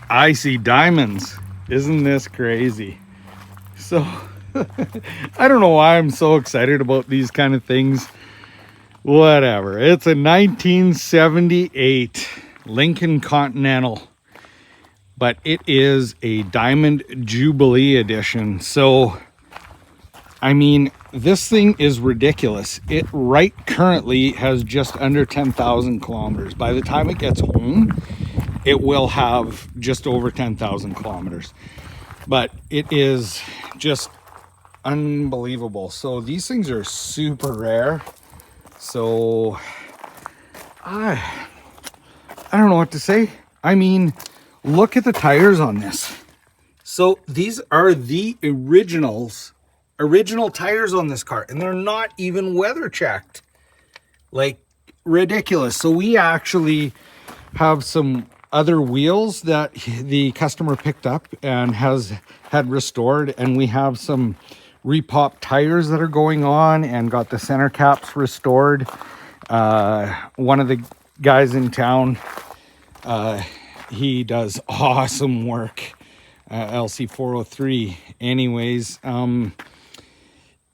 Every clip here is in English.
I see diamonds. Isn't this crazy? So I don't know why I'm so excited about these kind of things. Whatever. It's a 1978 Lincoln Continental, but it is a Diamond Jubilee edition. So, I mean, this thing is ridiculous. It right currently has just under 10,000 kilometers. By the time it gets home, it will have just over 10,000 kilometers. But it is just unbelievable. So these things are super rare. So I don't know what to say. I mean, look at the tires on this. So these are the original tires on this car, and they're not even weather checked. Like, ridiculous. So we actually have some other wheels that the customer picked up and had restored, and we have some repop tires that are going on and got the center caps restored. One of the guys in town, he does awesome work, LC403. Anyways,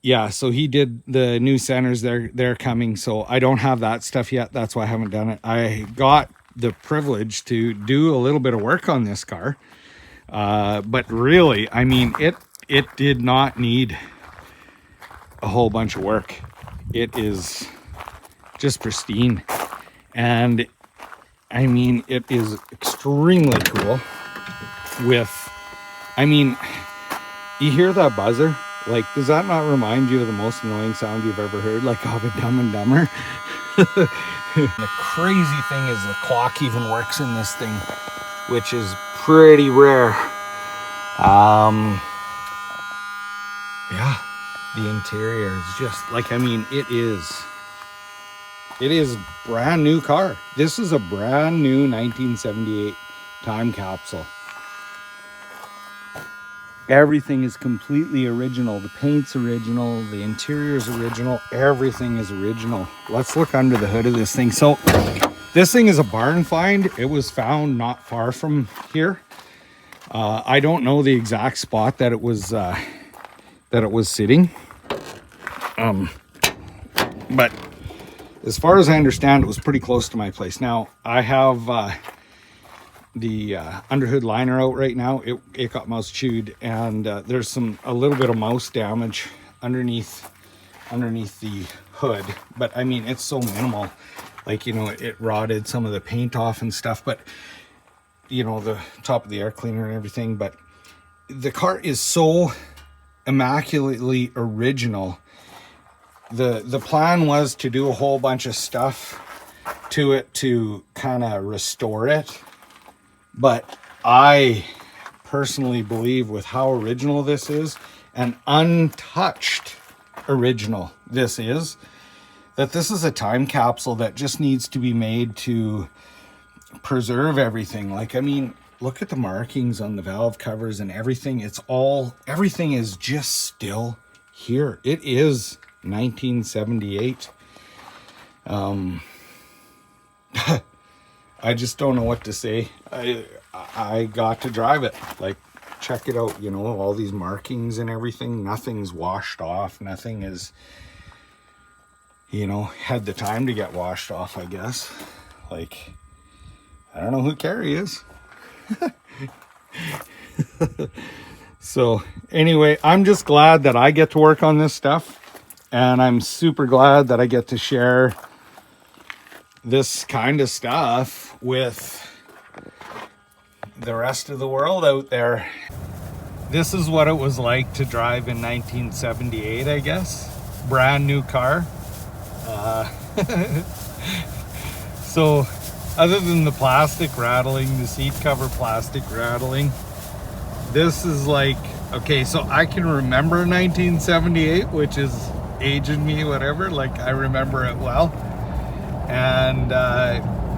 yeah, so he did the new centers. They're coming, so I don't have that stuff yet. That's why I haven't done it. I got the privilege to do a little bit of work on this car, but really, I mean, it did not need a whole bunch of work. It is just pristine, and I mean, it is extremely cool. I mean, you hear that buzzer? Like, does that not remind you of the most annoying sound you've ever heard? Like of a Dumb and Dumber? The crazy thing is the clock even works in this thing, which is pretty rare. Yeah, the interior is just like, I mean, it is brand new car. This is a brand new 1978 time capsule. Everything is completely original. The paint's original, the interior is original, everything is original. Let's look under the hood of this thing. So this thing is a barn find. It was found not far from here. I don't know the exact spot that it was sitting. But as far as I understand, it was pretty close to my place. Now I have the underhood liner out right now. It got mouse chewed, and there's a little bit of mouse damage underneath the hood, but I mean, it's so minimal. Like, you know, it rotted some of the paint off and stuff, but you know, the top of the air cleaner and everything. But the car is so immaculately original. The plan was to do a whole bunch of stuff to it to kind of restore it. But I personally believe, with how original this is, and untouched original this is, that this is a time capsule that just needs to be made to preserve everything. Like, I mean, look at the markings on the valve covers and everything. Everything is just still here. It is 1978. I just don't know what to say. I got to drive it. Like, check it out, you know, all these markings and everything. Nothing's washed off. Nothing is, you know, had the time to get washed off, I guess. Like, I don't know who Carrie is. So anyway, I'm just glad that I get to work on this stuff, and I'm super glad that I get to share this kind of stuff with the rest of the world out there. This is what it was like to drive in 1978, I guess. Brand new car. So other than the plastic rattling, the seat cover plastic rattling, this is like, okay, so I can remember 1978, which is aging me, whatever. Like, I remember it well. And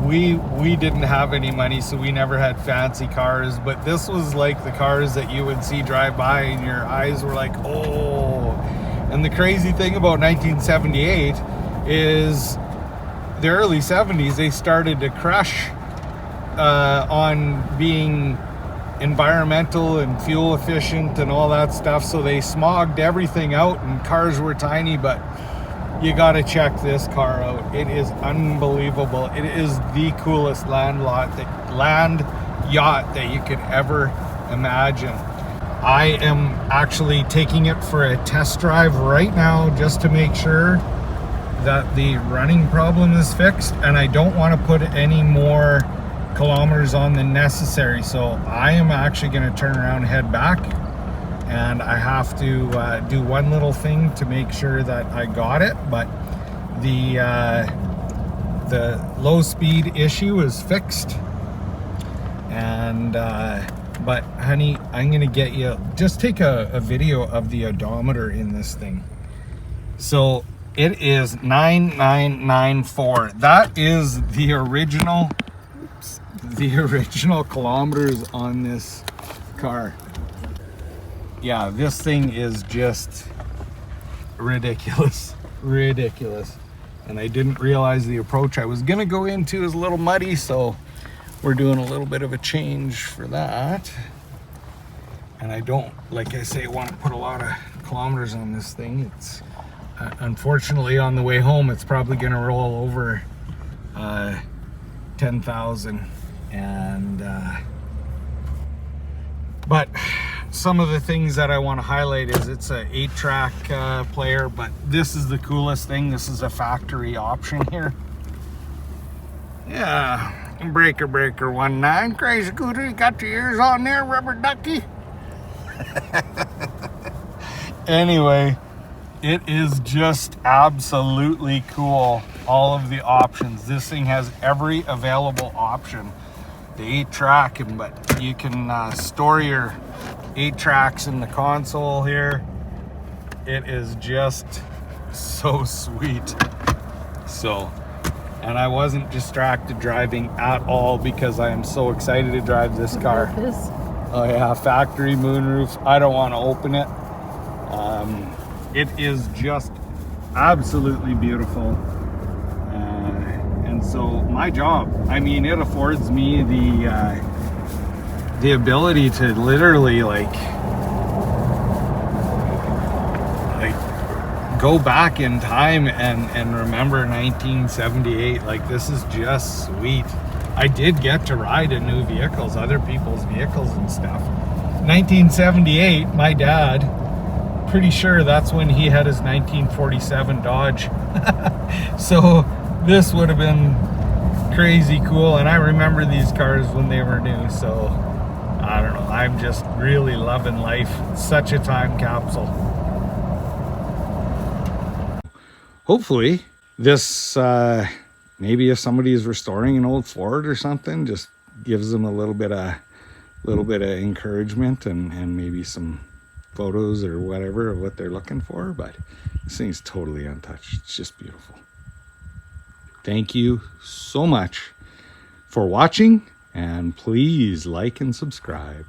we didn't have any money, so we never had fancy cars, but this was like the cars that you would see drive by and your eyes were like, oh. And the crazy thing about 1978 is the early 70s, they started to crush on being environmental and fuel efficient and all that stuff, so they smogged everything out, and cars were tiny. But you got to check this car out. It is unbelievable. It is the coolest land yacht that you could ever imagine. I am actually taking it for a test drive right now just to make sure that the running problem is fixed, and I don't want to put any more kilometers on than necessary. So I am actually going to turn around and head back, and I have to do one little thing to make sure that I got it. But the low speed issue is fixed, and but honey, I'm going to get you, just take a video of the odometer in this thing. So it is 9994. That is the original kilometers on this car. Yeah, this thing is just ridiculous. And I didn't realize the approach I was gonna go into is a little muddy, so we're doing a little bit of a change for that. And I don't, like I say, want to put a lot of kilometers on this thing. It's unfortunately, on the way home, it's probably going to roll over 10,000. And but some of the things that I want to highlight is it's a 8-track player, but this is the coolest thing. This is a factory option here. Yeah, breaker 19, crazy scooter. You got your ears on there, rubber ducky. Anyway, it is just absolutely cool, all of the options. This thing has every available option. The 8-track, but you can store your 8 tracks in the console here. It is just so sweet. So, and I wasn't distracted driving at all because I am so excited to drive this car. Oh yeah, factory moonroof. I don't want to open it. It is just absolutely beautiful. And so my job, I mean, it affords me the ability to literally like go back in time and remember 1978. Like, this is just sweet. I did get to ride in new vehicles, other people's vehicles and stuff. 1978, my dad, pretty sure that's when he had his 1947 Dodge. So this would have been crazy cool, and I remember these cars when they were new. So I don't know, I'm just really loving life. It's such a time capsule. Hopefully this maybe if somebody is restoring an old Ford or something, just gives them a little bit of encouragement and maybe some photos or whatever of what they're looking for. But this thing's totally untouched. It's just beautiful. Thank you so much for watching, and please like and subscribe.